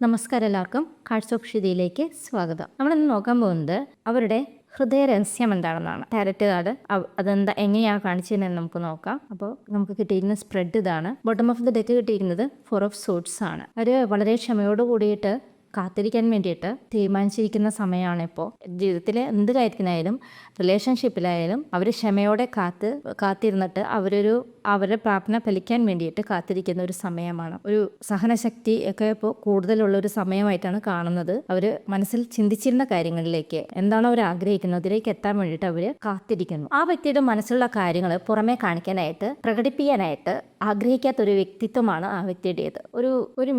നമസ്കാരം, എല്ലാവർക്കും cards of ഷിതിയിലേക്ക് സ്വാഗതം. നമ്മളിന്ന് നോക്കാൻ പോകുന്നത് അവരുടെ ഹൃദയ രഹസ്യം എന്താണെന്നാണ്. ടാരറ്റ് കാർഡ് അതെന്താ എങ്ങനെയാണ് കാണിച്ചതെന്ന് നമുക്ക് നോക്കാം. അപ്പോൾ നമുക്ക് കിട്ടിയിരുന്ന സ്പ്രെഡ് ഇതാണ്. ബോട്ടം ഓഫ് ദ ഡെക്ക് കിട്ടിയിരുന്നത് 4 ഓഫ് സൂട്ട്സ് ആണ്. അവർ വളരെ ക്ഷമയോട് കൂടിയിട്ട് കാത്തിരിക്കാൻ വേണ്ടിയിട്ട് തീരുമാനിച്ചിരിക്കുന്ന സമയമാണ് ഇപ്പോൾ. ജീവിതത്തിൽ എന്ത് കാര്യത്തിനായാലും റിലേഷൻഷിപ്പിലായാലും അവർ ക്ഷമയോടെ കാത്തിരുന്നിട്ട് അവരുടെ പ്രാർത്ഥന ഫലിക്കാൻ വേണ്ടിയിട്ട് കാത്തിരിക്കുന്ന ഒരു സമയമാണ്. ഒരു സഹനശക്തി ഒക്കെ ഇപ്പോൾ കൂടുതലുള്ള ഒരു സമയമായിട്ടാണ് കാണുന്നത്. അവർ മനസ്സിൽ ചിന്തിച്ചിരുന്ന കാര്യങ്ങളിലേക്ക് എന്താണോ അവർ ആഗ്രഹിക്കുന്നത് അതിലേക്ക് എത്താൻ വേണ്ടിയിട്ട് അവർ കാത്തിരിക്കുന്നു. ആ വ്യക്തിയുടെ മനസ്സിലുള്ള കാര്യങ്ങൾ പുറമേ കാണിക്കാനായിട്ട് പ്രകടിപ്പിക്കാനായിട്ട് ആഗ്രഹിക്കാത്ത ഒരു വ്യക്തിത്വമാണ് ആ വ്യക്തിയുടേത്. ഒരു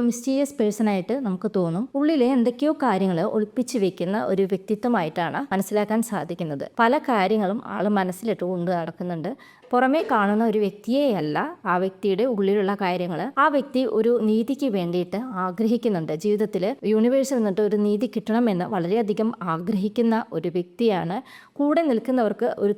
മിസ്റ്റീരിയസ് പേഴ്സൺ ആയിട്ട് നമുക്ക് തോന്നും. ഉള്ളിലെ എന്തൊക്കെയോ കാര്യങ്ങൾ ഒളിപ്പിച്ചു വെക്കുന്ന ഒരു വ്യക്തിത്വമായിട്ടാണ് മനസ്സിലാക്കാൻ സാധിക്കുന്നത്. പല കാര്യങ്ങളും ആൾ മനസ്സിലിട്ട് കൊണ്ട് നടക്കുന്നുണ്ട്. പുറമേ കാണുന്ന ഒരു വ്യക്തിയെയല്ല, ആ വ്യക്തിയുടെ ഉള്ളിലുള്ള കാര്യങ്ങൾ. ആ വ്യക്തി ഒരു നീതിക്ക് വേണ്ടിയിട്ട് ആഗ്രഹിക്കുന്നുണ്ട്. ജീവിതത്തിൽ യൂണിവേഴ്സിൽ നിന്നിട്ട് ഒരു നീതി കിട്ടണമെന്ന് വളരെയധികം ആഗ്രഹിക്കുന്ന ഒരു വ്യക്തിയാണ്. കൂടെ നിൽക്കുന്നവർക്ക് ഒരു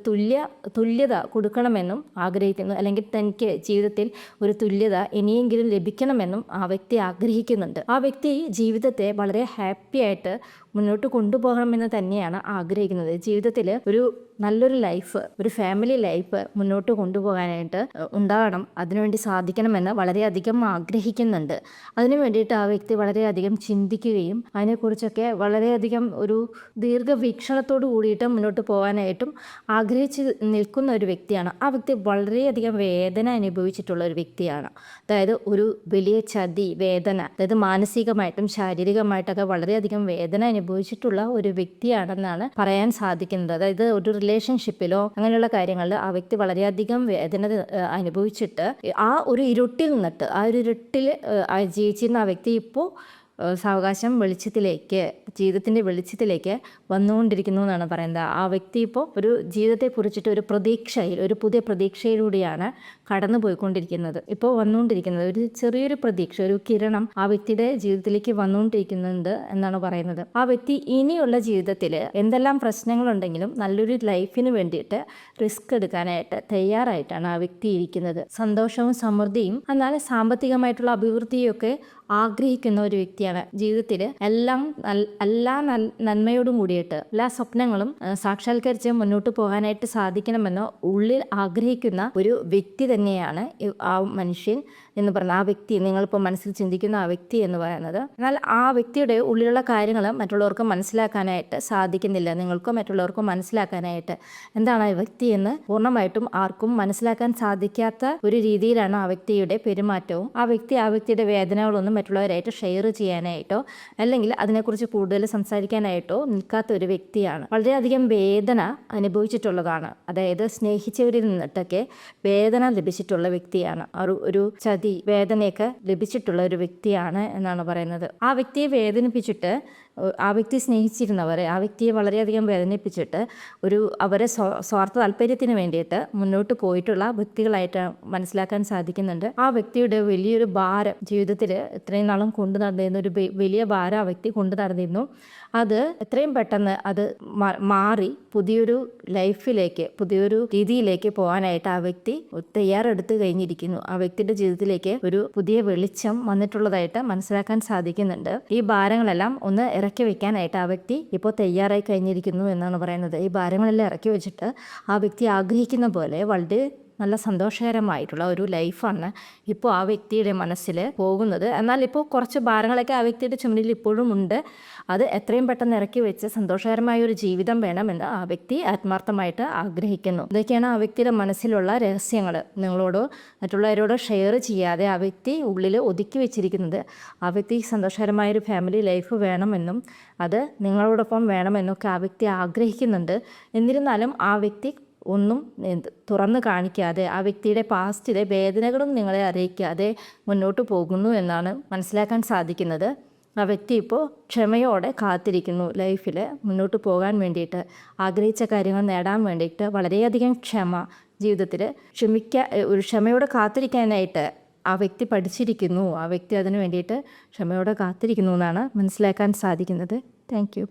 തുല്യത കൊടുക്കണമെന്നും ആഗ്രഹിക്കുന്നു. അല്ലെങ്കിൽ തനിക്ക് ജീവിതത്തിൽ ഒരു തുല്യത ഇനിയെങ്കിലും ലഭിക്കണമെന്നും ആ വ്യക്തി ആഗ്രഹിക്കുന്നുണ്ട്. ആ വ്യക്തി ജീവിതത്തെ വളരെ ഹാപ്പി ആയിട്ട് മുന്നോട്ട് കൊണ്ടുപോകണമെന്ന് തന്നെയാണ് ആഗ്രഹിക്കുന്നത്. ജീവിതത്തിൽ ഒരു നല്ലൊരു ലൈഫ്, ഒരു ഫാമിലി ലൈഫ് മുന്നോട്ട് കൊണ്ടുപോകാനായിട്ട് ഉണ്ടാകണം, അതിനുവേണ്ടി സാധിക്കണമെന്ന് വളരെയധികം ആഗ്രഹിക്കുന്നുണ്ട്. അതിനു വേണ്ടിയിട്ട് ആ വ്യക്തി വളരെയധികം ചിന്തിക്കുകയും അതിനെക്കുറിച്ചൊക്കെ വളരെയധികം ഒരു ദീർഘവീക്ഷണത്തോട് കൂടിയിട്ട് മുന്നോട്ട് പോകാനായിട്ടും ആഗ്രഹിച്ച് നിൽക്കുന്ന ഒരു വ്യക്തിയാണ്. ആ വ്യക്തി വളരെയധികം വേദന അനുഭവിച്ചിട്ടുള്ള ഒരു വ്യക്തിയാണ്. അതായത് ഒരു വലിയ ചതി, വേദന, അതായത് മാനസികമായിട്ടും ശാരീരികമായിട്ടൊക്കെ വളരെയധികം വേദന അനുഭവിച്ചിട്ടുള്ള ഒരു വ്യക്തിയാണെന്നാണ് പറയാൻ സാധിക്കുന്നത്. അതായത് ഒരു റിലേഷൻഷിപ്പിലോ അങ്ങനെയുള്ള കാര്യങ്ങളിൽ ആ വ്യക്തി വളരെയധികം വേദന അനുഭവിച്ചിട്ട് ആ ഒരു ഇരുട്ടിൽ നിന്നിട്ട് ജീവിച്ചിരുന്ന ആ വ്യക്തി ഇപ്പോൾ സാവകാശം ജീവിതത്തിൻ്റെ വെളിച്ചത്തിലേക്ക് വന്നുകൊണ്ടിരിക്കുന്നു എന്നാണ് പറയുന്നത്. ആ വ്യക്തി ഇപ്പോൾ ഒരു ജീവിതത്തെ കുറിച്ചിട്ട് ഒരു പുതിയ പ്രതീക്ഷയിലൂടെയാണ് കടന്നു പോയിക്കൊണ്ടിരിക്കുന്നത്. ഇപ്പോൾ വന്നുകൊണ്ടിരിക്കുന്നത് ഒരു ചെറിയൊരു പ്രതീക്ഷ, ഒരു കിരണം ആ വ്യക്തിയുടെ ജീവിതത്തിലേക്ക് വന്നുകൊണ്ടിരിക്കുന്നുണ്ട് എന്നാണ് പറയുന്നത്. ആ വ്യക്തി ഇനിയുള്ള ജീവിതത്തിൽ എന്തെല്ലാം പ്രശ്നങ്ങളുണ്ടെങ്കിലും നല്ലൊരു ലൈഫിന് വേണ്ടിയിട്ട് റിസ്ക് എടുക്കാനായിട്ട് തയ്യാറായിട്ടാണ് ആ വ്യക്തി ഇരിക്കുന്നത്. സന്തോഷവും സമൃദ്ധിയും എന്നാൽ സാമ്പത്തികമായിട്ടുള്ള അഭിവൃദ്ധിയൊക്കെ ആഗ്രഹിക്കുന്ന ഒരു വ്യക്തിയാണ്. ജീവിതത്തിൽ എല്ലാ നന്മയോടും കൂടിയിട്ട് എല്ലാ സ്വപ്നങ്ങളും സാക്ഷാത്കരിച്ച് മുന്നോട്ട് പോകാനായിട്ട് സാധിക്കണമെന്ന് ഉള്ളിൽ ആഗ്രഹിക്കുന്ന ഒരു വ്യക്തി തന്നെയാണ് ആ മനുഷ്യൻ എന്ന് പറയുന്നത്. ആ വ്യക്തി, നിങ്ങളിപ്പോൾ മനസ്സിൽ ചിന്തിക്കുന്ന ആ വ്യക്തി എന്ന് പറയുന്നത്. എന്നാൽ ആ വ്യക്തിയുടെ ഉള്ളിലുള്ള കാര്യങ്ങൾ മറ്റുള്ളവർക്ക് മനസ്സിലാക്കാനായിട്ട് സാധിക്കുന്നില്ല. നിങ്ങൾക്കോ മറ്റുള്ളവർക്കോ മനസ്സിലാക്കാനായിട്ട് എന്താണ് ആ വ്യക്തി എന്ന് പൂർണ്ണമായിട്ടും ആർക്കും മനസ്സിലാക്കാൻ സാധിക്കാത്ത ഒരു രീതിയിലാണ് ആ വ്യക്തിയുടെ പെരുമാറ്റവും. ആ വ്യക്തിയുടെ വേദനകളൊന്നും മറ്റുള്ളവരായിട്ട് ഷെയർ ചെയ്യാനായിട്ടോ അല്ലെങ്കിൽ അതിനെക്കുറിച്ച് കൂടുതൽ സംസാരിക്കാനായിട്ടോ നിൽക്കാത്ത ഒരു വ്യക്തിയാണ്. വളരെയധികം വേദന അനുഭവിച്ചിട്ടുള്ളതാണ്. അതായത് സ്നേഹിച്ചവരിൽ നിന്നിട്ടൊക്കെ വേദന ലഭിച്ചിട്ടുള്ള വ്യക്തിയാണ്. ഒരു ചതി, വേദനയൊക്കെ ലഭിച്ചിട്ടുള്ള ഒരു വ്യക്തിയാണ് എന്നാണ് പറയുന്നത്. ആ വ്യക്തിയെ വേദനിപ്പിച്ചിട്ട്, ആ വ്യക്തി സ്നേഹിച്ചിരുന്നവരെ ആ വ്യക്തിയെ വളരെയധികം വേദനിപ്പിച്ചിട്ട് അവരെ സ്വാർത്ഥ താല്പര്യത്തിന് വേണ്ടിയിട്ട് മുന്നോട്ട് പോയിട്ടുള്ള വ്യക്തികളായിട്ട് മനസ്സിലാക്കാൻ സാധിക്കുന്നുണ്ട്. ആ വ്യക്തിയുടെ വലിയൊരു ഭാരം ജീവിതത്തിൽ ഇത്രയും നാളും കൊണ്ടു നടന്നിരുന്ന ഒരു വലിയ ഭാരം ആ വ്യക്തി കൊണ്ടു നടന്നിരുന്നു. അത് എത്രയും പെട്ടെന്ന് അത് മാറി പുതിയൊരു ലൈഫിലേക്ക്, പുതിയൊരു രീതിയിലേക്ക് പോകാനായിട്ട് ആ വ്യക്തി തയ്യാറെടുത്ത് കഴിഞ്ഞിരിക്കുന്നു. ആ വ്യക്തിയുടെ ജീവിതത്തിലേക്ക് ഒരു പുതിയ വെളിച്ചം വന്നിട്ടുള്ളതായിട്ട് മനസ്സിലാക്കാൻ സാധിക്കുന്നുണ്ട്. ഈ ഭാരങ്ങളെല്ലാം ഒന്ന് ഇറക്കി വെക്കാനായിട്ട് ആ വ്യക്തി ഇപ്പോൾ തയ്യാറായി കഴിഞ്ഞിരിക്കുന്നു എന്നാണ് പറയുന്നത്. ഈ ഭാരങ്ങളെല്ലാം ഇറക്കി വെച്ചിട്ട് ആ വ്യക്തി ആഗ്രഹിക്കുന്ന പോലെ വളരെ നല്ല സന്തോഷകരമായിട്ടുള്ള ഒരു ലൈഫാണ് ഇപ്പോൾ ആ വ്യക്തിയുടെ മനസ്സിൽ പോകുന്നത്. എന്നാൽ ഇപ്പോൾ കുറച്ച് ഭാരങ്ങളൊക്കെ ആ വ്യക്തിയുടെ ചുമലിൽ ഇപ്പോഴും ഉണ്ട്. അത് എത്രയും പെട്ടെന്ന് ഇറക്കി വെച്ച് സന്തോഷകരമായ ഒരു ജീവിതം വേണമെന്ന് ആ വ്യക്തി ആത്മാർത്ഥമായിട്ട് ആഗ്രഹിക്കുന്നു. ഇതൊക്കെയാണ് ആ വ്യക്തിയുടെ മനസ്സിലുള്ള രഹസ്യങ്ങൾ. നിങ്ങളോടോ മറ്റുള്ളവരോടോ ഷെയർ ചെയ്യാതെ ആ വ്യക്തി ഉള്ളിൽ ഒതുക്കി വെച്ചിരിക്കുന്നത്. ആ വ്യക്തി സന്തോഷകരമായൊരു ഫാമിലി ലൈഫ് വേണമെന്നും അത് നിങ്ങളോടൊപ്പം വേണമെന്നൊക്കെ ആ വ്യക്തി ആഗ്രഹിക്കുന്നുണ്ട്. എന്നിരുന്നാലും ആ വ്യക്തി ഒന്നും തുറന്നു കാണിക്കാതെ, ആ വ്യക്തിയുടെ പാസ്റ്റിലെ വേദനകളും നിങ്ങളെ അറിയിക്കാതെ മുന്നോട്ട് പോകുന്നു എന്നാണ് മനസ്സിലാക്കാൻ സാധിക്കുന്നത്. ആ വ്യക്തി ഇപ്പോൾ ക്ഷമയോടെ കാത്തിരിക്കുന്നു ലൈഫിൽ മുന്നോട്ട് പോകാൻ വേണ്ടിയിട്ട്, ആഗ്രഹിച്ച കാര്യങ്ങൾ നേടാൻ വേണ്ടിയിട്ട് വളരെയധികം ജീവിതത്തിൽ ക്ഷമയോടെ കാത്തിരിക്കാനായിട്ട് ആ വ്യക്തി പഠിച്ചിരിക്കുന്നു. ആ വ്യക്തി അതിന് വേണ്ടിയിട്ട് ക്ഷമയോടെ കാത്തിരിക്കുന്നു എന്നാണ് മനസ്സിലാക്കാൻ സാധിക്കുന്നത്. Thank you.